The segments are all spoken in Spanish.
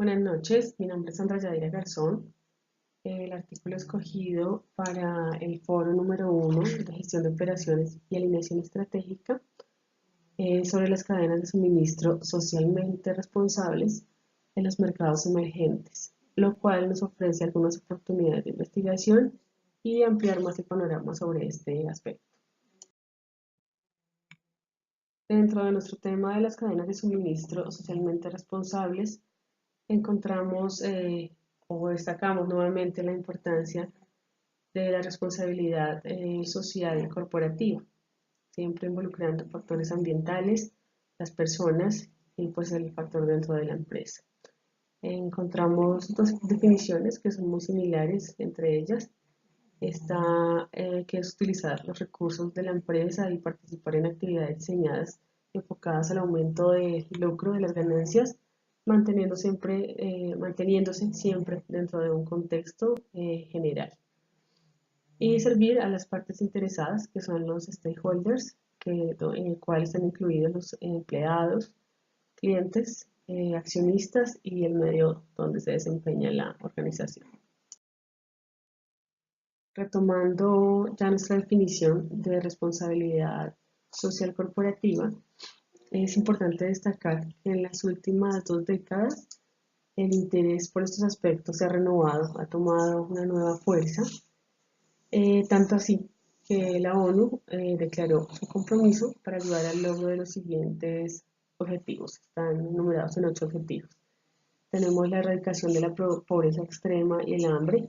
Buenas noches, mi nombre es Sandra Yadira Garzón. El artículo escogido para el foro número 1 de gestión de operaciones y alineación estratégica es sobre las cadenas de suministro socialmente responsables en los mercados emergentes, lo cual nos ofrece algunas oportunidades de investigación y ampliar más el panorama sobre este aspecto. Dentro de nuestro tema de las cadenas de suministro socialmente responsables, encontramos o destacamos nuevamente la importancia de la responsabilidad social y corporativa, siempre involucrando factores ambientales, las personas y pues el factor dentro de la empresa. Encontramos dos definiciones que son muy similares entre ellas. Está que es utilizar los recursos de la empresa y participar en actividades diseñadas enfocadas al aumento del lucro de las ganancias, manteniéndose siempre dentro de un contexto general. Y servir a las partes interesadas, que son los stakeholders, en el cual están incluidos los empleados, clientes, accionistas y el medio donde se desempeña la organización. Retomando ya nuestra definición de responsabilidad social corporativa, es importante destacar que en las últimas 2 décadas el interés por estos aspectos se ha renovado, ha tomado una nueva fuerza, tanto así que la ONU declaró su compromiso para ayudar al logro de los siguientes objetivos. Están numerados en 8 objetivos. Tenemos la erradicación de la pobreza extrema y el hambre,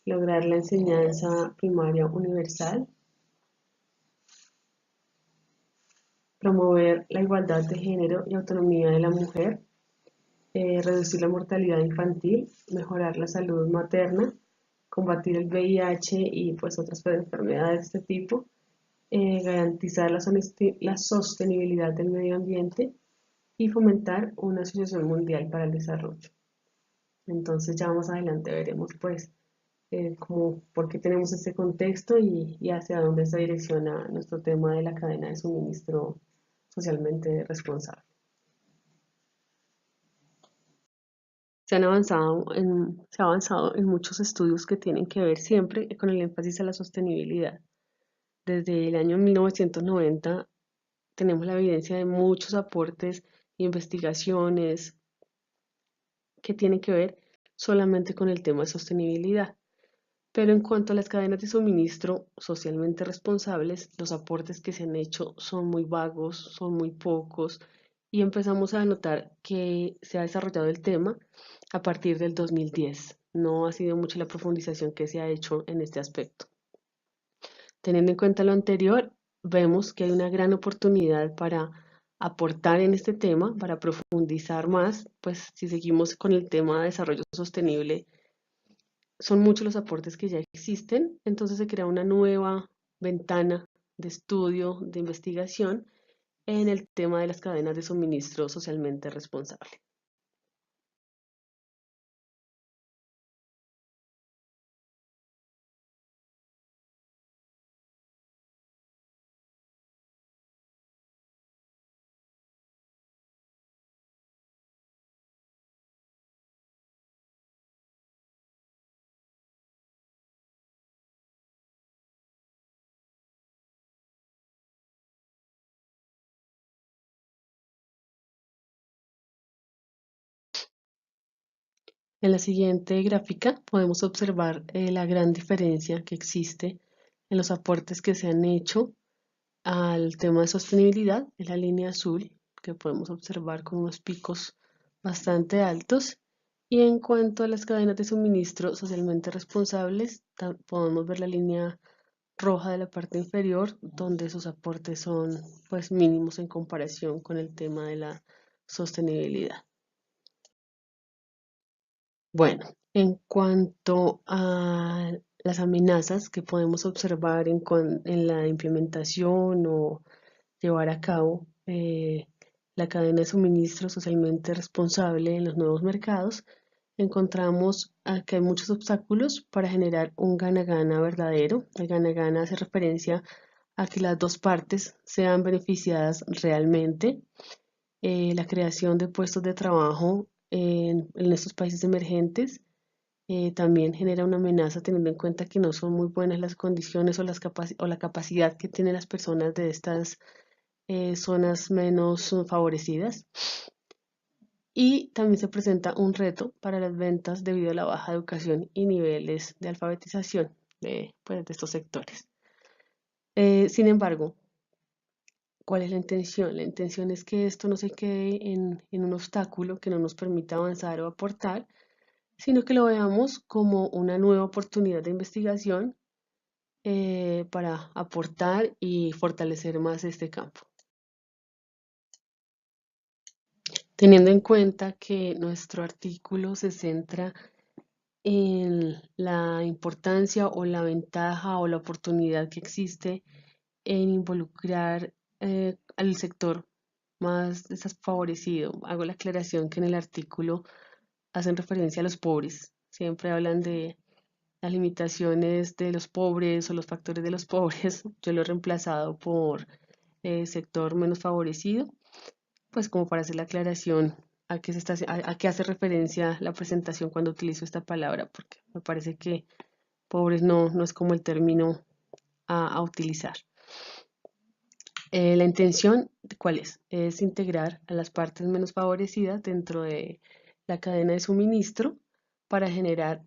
lograr la enseñanza primaria universal, promover la igualdad de género y autonomía de la mujer, reducir la mortalidad infantil, mejorar la salud materna, combatir el VIH y pues otras enfermedades de este tipo, garantizar la sostenibilidad del medio ambiente y fomentar una asociación mundial para el desarrollo. Entonces ya más adelante veremos pues como por qué tenemos este contexto y hacia dónde se direcciona nuestro tema de la cadena de suministro socialmente responsable. Se ha avanzado en muchos estudios que tienen que ver siempre con el énfasis a la sostenibilidad. Desde el año 1990 tenemos la evidencia de muchos aportes e investigaciones que tienen que ver solamente con el tema de sostenibilidad. Pero en cuanto a las cadenas de suministro socialmente responsables, los aportes que se han hecho son muy vagos, son muy pocos, y empezamos a notar que se ha desarrollado el tema a partir del 2010. No ha sido mucha la profundización que se ha hecho en este aspecto. Teniendo en cuenta lo anterior, vemos que hay una gran oportunidad para aportar en este tema, para profundizar más, pues si seguimos con el tema de desarrollo sostenible, son muchos los aportes que ya existen, entonces se crea una nueva ventana de estudio, de investigación en el tema de las cadenas de suministro socialmente responsable. En la siguiente gráfica podemos observar la gran diferencia que existe en los aportes que se han hecho al tema de sostenibilidad, en la línea azul, que podemos observar con unos picos bastante altos. Y en cuanto a las cadenas de suministro socialmente responsables, podemos ver la línea roja de la parte inferior, donde sus aportes son pues mínimos en comparación con el tema de la sostenibilidad. Bueno, en cuanto a las amenazas que podemos observar en la implementación o llevar a cabo la cadena de suministro socialmente responsable en los nuevos mercados, encontramos que hay muchos obstáculos para generar un gana-gana verdadero. El gana-gana hace referencia a que las dos partes sean beneficiadas realmente. La creación de puestos de trabajo en estos países emergentes. También genera una amenaza teniendo en cuenta que no son muy buenas las condiciones o la capacidad que tienen las personas de estas zonas menos favorecidas. Y también se presenta un reto para las ventas debido a la baja educación y niveles de alfabetización pues, de estos sectores. Sin embargo, ¿cuál es la intención? La intención es que esto no se quede en un obstáculo que no nos permita avanzar o aportar, sino que lo veamos como una nueva oportunidad de investigación para aportar y fortalecer más este campo. Teniendo en cuenta que nuestro artículo se centra en la importancia o la ventaja o la oportunidad que existe en involucrar al sector más desfavorecido. Hago la aclaración que en el artículo hacen referencia a los pobres. Siempre hablan de las limitaciones de los pobres o los factores de los pobres. Yo lo he reemplazado por sector menos favorecido, pues como para hacer la aclaración a qué, a qué hace referencia la presentación cuando utilizo esta palabra, porque me parece que pobres no es como el término a utilizar. La intención, ¿cuál es? Es integrar a las partes menos favorecidas dentro de la cadena de suministro para generar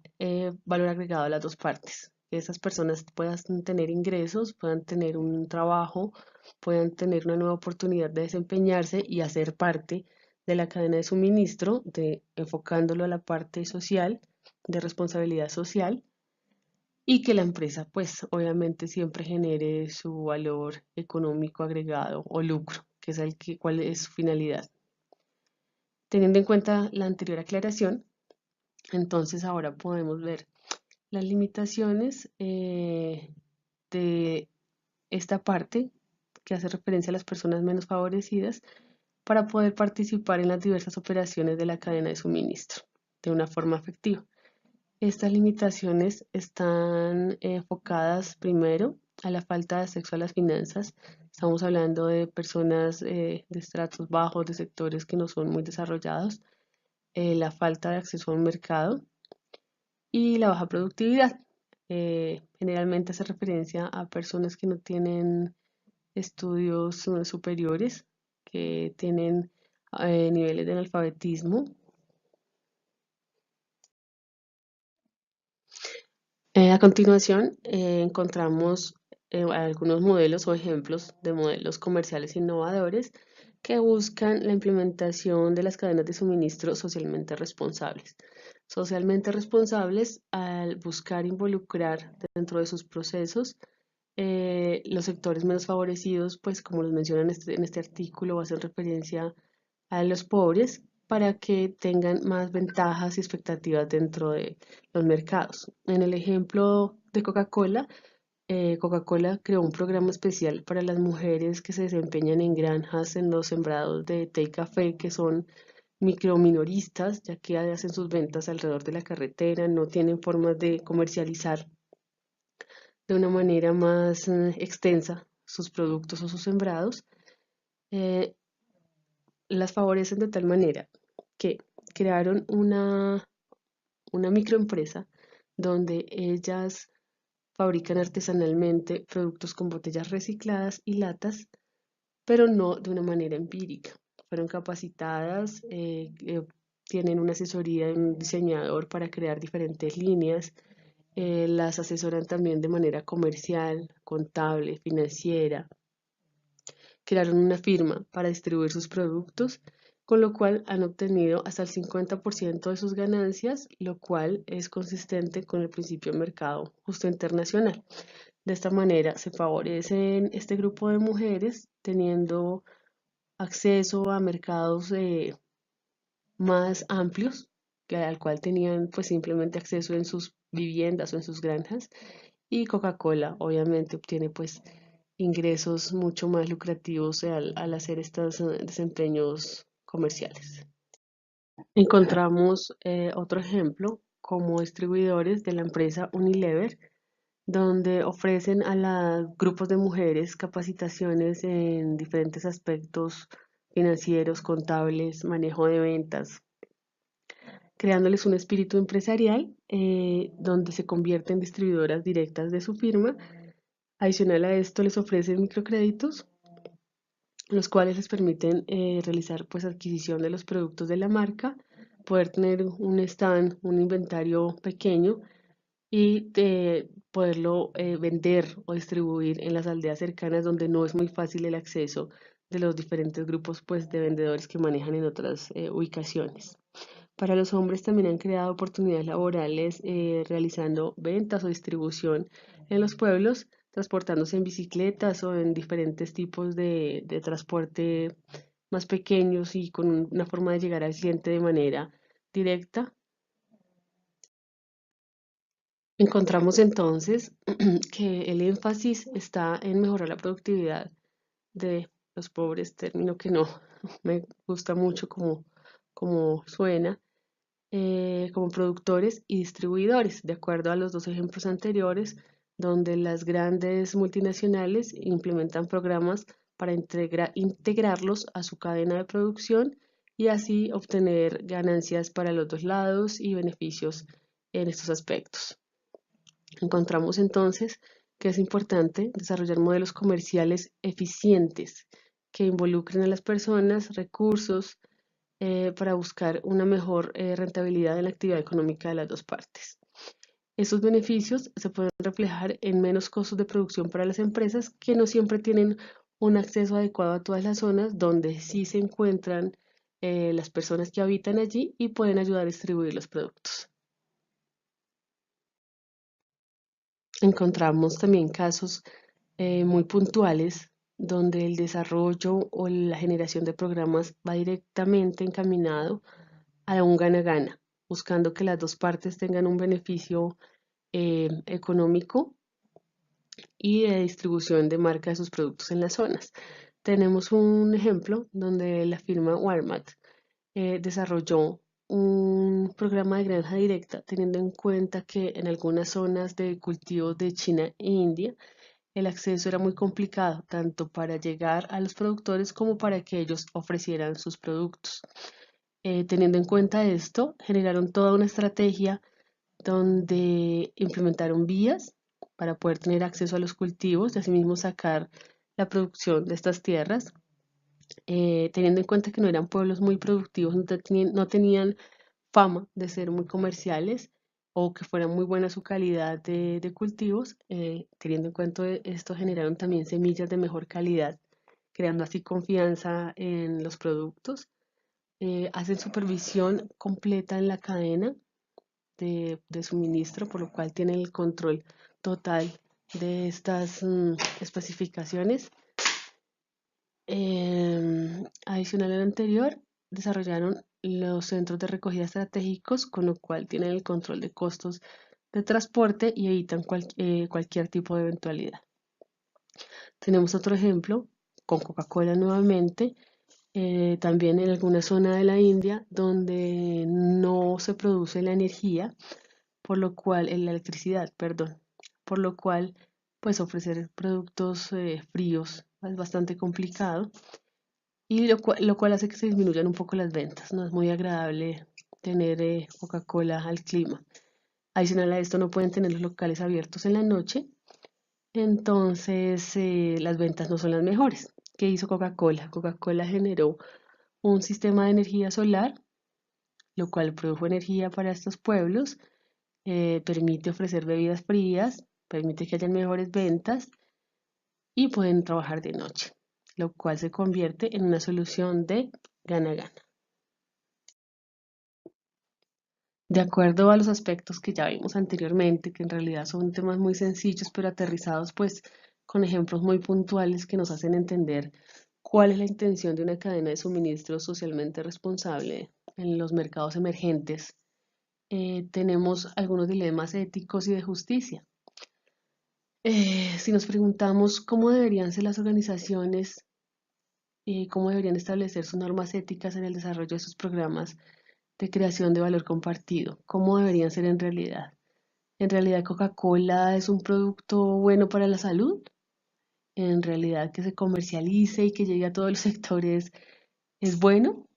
valor agregado a las dos partes. Que esas personas puedan tener ingresos, puedan tener un trabajo, puedan tener una nueva oportunidad de desempeñarse y hacer parte de la cadena de suministro, enfocándolo a la parte social, de responsabilidad social, y que la empresa pues obviamente siempre genere su valor económico agregado o lucro, que es cuál es su finalidad. Teniendo en cuenta la anterior aclaración, entonces ahora podemos ver las limitaciones de esta parte que hace referencia a las personas menos favorecidas para poder participar en las diversas operaciones de la cadena de suministro de una forma efectiva. Estas limitaciones están enfocadas primero a la falta de acceso a las finanzas. Estamos hablando de personas de estratos bajos, de sectores que no son muy desarrollados, la falta de acceso a un mercado y la baja productividad. Generalmente hace referencia a personas que no tienen estudios superiores, que tienen niveles de analfabetismo. A continuación, encontramos algunos modelos o ejemplos de modelos comerciales innovadores que buscan la implementación de las cadenas de suministro socialmente responsables. Socialmente responsables al buscar involucrar dentro de sus procesos los sectores menos favorecidos, pues como los mencionan en este artículo, hacen referencia a los pobres para que tengan más ventajas y expectativas dentro de los mercados. En el ejemplo de Coca-Cola, Coca-Cola creó un programa especial para las mujeres que se desempeñan en granjas en los sembrados de té y café, que son microminoristas, ya que hacen sus ventas alrededor de la carretera, no tienen formas de comercializar de una manera más extensa sus productos o sus sembrados. Eh, las favorecen de tal manera que crearon una microempresa donde ellas fabrican artesanalmente productos con botellas recicladas y latas, pero no de una manera empírica. Fueron capacitadas, tienen una asesoría de un diseñador para crear diferentes líneas, las asesoran también de manera comercial, contable, financiera. Crearon una firma para distribuir sus productos, con lo cual han obtenido hasta el 50% de sus ganancias, lo cual es consistente con el principio de mercado justo internacional. De esta manera se favorecen este grupo de mujeres teniendo acceso a mercados más amplios que al cual tenían pues simplemente acceso en sus viviendas o en sus granjas, y Coca-Cola obviamente obtiene pues ingresos mucho más lucrativos al hacer estos desempeños comerciales. Encontramos otro ejemplo como distribuidores de la empresa Unilever, donde ofrecen a los grupos de mujeres capacitaciones en diferentes aspectos financieros, contables, manejo de ventas, creándoles un espíritu empresarial donde se convierten en distribuidoras directas de su firma. Adicional a esto, les ofrecen microcréditos, los cuales les permiten realizar pues adquisición de los productos de la marca, poder tener un stand, un inventario pequeño y poderlo vender o distribuir en las aldeas cercanas donde no es muy fácil el acceso de los diferentes grupos pues, de vendedores que manejan en otras ubicaciones. Para los hombres también han creado oportunidades laborales realizando ventas o distribución en los pueblos, transportándose en bicicletas o en diferentes tipos de transporte más pequeños y con una forma de llegar al cliente de manera directa. Encontramos entonces que el énfasis está en mejorar la productividad de los pobres, término que no me gusta mucho como suena, como productores y distribuidores, de acuerdo a los dos ejemplos anteriores, donde las grandes multinacionales implementan programas para integrarlos a su cadena de producción y así obtener ganancias para los dos lados y beneficios en estos aspectos. Encontramos entonces que es importante desarrollar modelos comerciales eficientes que involucren a las personas, recursos, para buscar una mejor rentabilidad en la actividad económica de las dos partes. Estos beneficios se pueden reflejar en menos costos de producción para las empresas que no siempre tienen un acceso adecuado a todas las zonas donde sí se encuentran las personas que habitan allí y pueden ayudar a distribuir los productos. Encontramos también casos muy puntuales donde el desarrollo o la generación de programas va directamente encaminado a un gana-gana, buscando que las dos partes tengan un beneficio económico y de distribución de marca de sus productos en las zonas. Tenemos un ejemplo donde la firma Walmart desarrolló un programa de granja directa, teniendo en cuenta que en algunas zonas de cultivo de China e India el acceso era muy complicado, tanto para llegar a los productores como para que ellos ofrecieran sus productos. Teniendo en cuenta esto, generaron toda una estrategia donde implementaron vías para poder tener acceso a los cultivos y asimismo sacar la producción de estas tierras, teniendo en cuenta que no eran pueblos muy productivos, no tenían fama de ser muy comerciales o que fuera muy buena su calidad de cultivos, teniendo en cuenta esto generaron también semillas de mejor calidad, creando así confianza en los productos. Hacen supervisión completa en la cadena de suministro, por lo cual tienen el control total de estas especificaciones. Adicional al anterior, desarrollaron los centros de recogida estratégicos, con lo cual tienen el control de costos de transporte y evitan cualquier tipo de eventualidad. Tenemos otro ejemplo con Coca-Cola nuevamente, también en alguna zona de la India donde no se produce la energía, por lo cual, en la electricidad, perdón, por lo cual, pues ofrecer productos fríos es bastante complicado y lo cual hace que se disminuyan un poco las ventas. No es muy agradable tener Coca-Cola al clima. Adicional a esto, no pueden tener los locales abiertos en la noche, entonces las ventas no son las mejores. ¿Qué hizo Coca-Cola? Coca-Cola generó un sistema de energía solar, lo cual produjo energía para estos pueblos, permite ofrecer bebidas frías, permite que hayan mejores ventas y pueden trabajar de noche, lo cual se convierte en una solución de gana-gana. De acuerdo a los aspectos que ya vimos anteriormente, que en realidad son temas muy sencillos pero aterrizados pues con ejemplos muy puntuales que nos hacen entender cuál es la intención de una cadena de suministro socialmente responsable en los mercados emergentes, tenemos algunos dilemas éticos y de justicia. Si nos preguntamos cómo deberían ser las organizaciones y cómo deberían establecer sus normas éticas en el desarrollo de sus programas de creación de valor compartido, cómo deberían ser en realidad. ¿En realidad Coca-Cola es un producto bueno para la salud? ¿En realidad que se comercialice y que llegue a todos los sectores es bueno?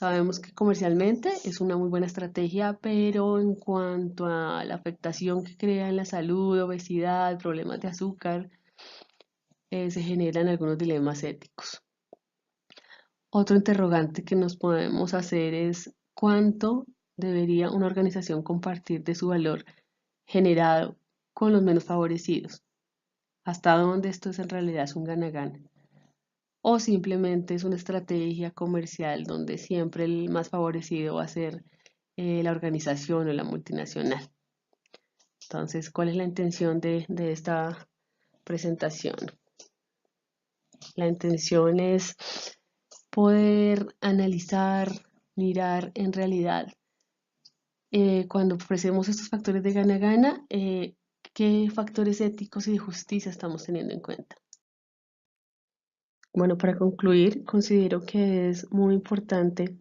Sabemos que comercialmente es una muy buena estrategia, pero en cuanto a la afectación que crea en la salud, obesidad, problemas de azúcar, se generan algunos dilemas éticos. Otro interrogante que nos podemos hacer es cuánto debería una organización compartir de su valor generado con los menos favorecidos. ¿Hasta dónde esto es en realidad es un gana-gana? O simplemente es una estrategia comercial donde siempre el más favorecido va a ser la organización o la multinacional. Entonces, ¿cuál es la intención de esta presentación? La intención es poder analizar, mirar en realidad, cuando ofrecemos estos factores de gana-gana, qué factores éticos y de justicia estamos teniendo en cuenta. Bueno, para concluir, considero que es muy importante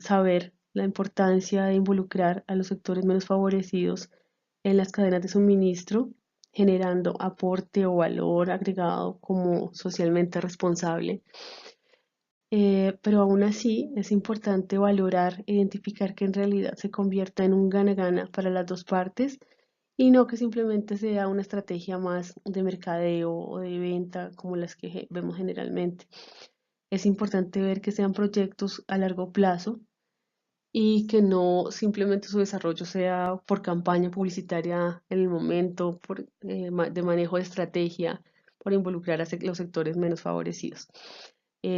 saber la importancia de involucrar a los sectores menos favorecidos en las cadenas de suministro, generando aporte o valor agregado como socialmente responsable. Pero aún así es importante valorar, identificar que en realidad se convierta en un gana-gana para las dos partes y no que simplemente sea una estrategia más de mercadeo o de venta como las que vemos generalmente. Es importante ver que sean proyectos a largo plazo y que no simplemente su desarrollo sea por campaña publicitaria en el momento, de manejo de estrategia, por involucrar a los sectores menos favorecidos.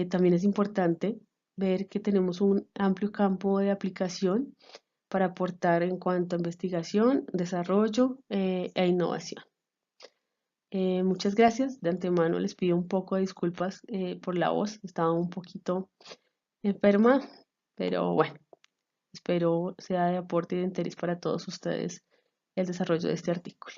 También es importante ver que tenemos un amplio campo de aplicación para aportar en cuanto a investigación, desarrollo e innovación. Muchas gracias. De antemano les pido un poco de disculpas por la voz. Estaba un poquito enferma, pero bueno, espero sea de aporte y de interés para todos ustedes el desarrollo de este artículo.